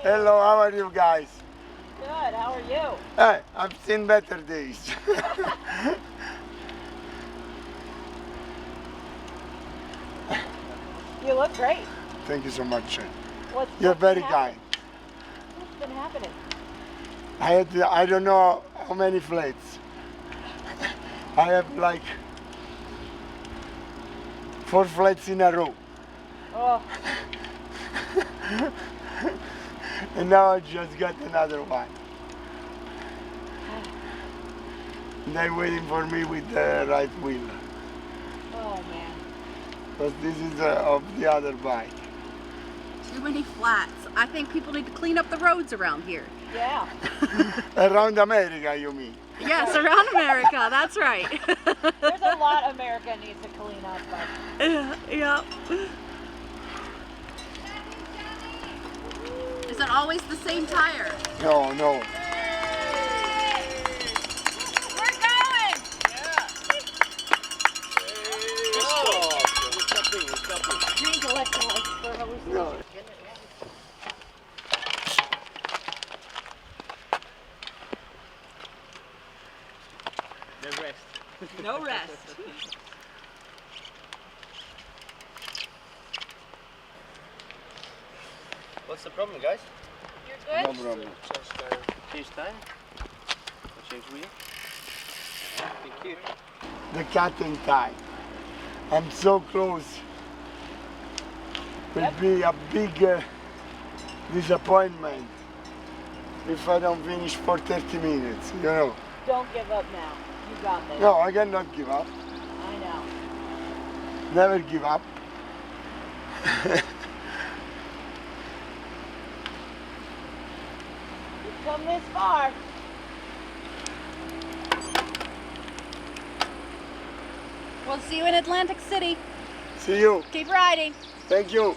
Hello, how are you guys? Good, how are you? Hey, I've seen better days. You look great. Thank you so much. What's You're very been kind. happening? What's been happening? I don't know how many flights. I have like 4 flights in a row. Oh, And now I just got another one. They're waiting for me with the right wheel. oh man. Because this is of the other bike. Too many flats. I think people need to clean up the roads around here. Yeah. Around America, you mean? Yes, around America. That's right. There's a lot America needs to clean up, but Yeah. Is it always the same tire? No, no. We're going! drink electrolytes for hallucinations. No. No rest. What's the problem, guys? You're No good? problem. Change tire? Or change wheel? Thank you. The cat and tie. I'm so close. Will be a big disappointment if I don't finish for 30 minutes, you know. Don't give up now. You got this. No, I cannot give up. I know. Never give up. You've come this far. We'll see you in Atlantic City. See you. Keep riding. Thank you.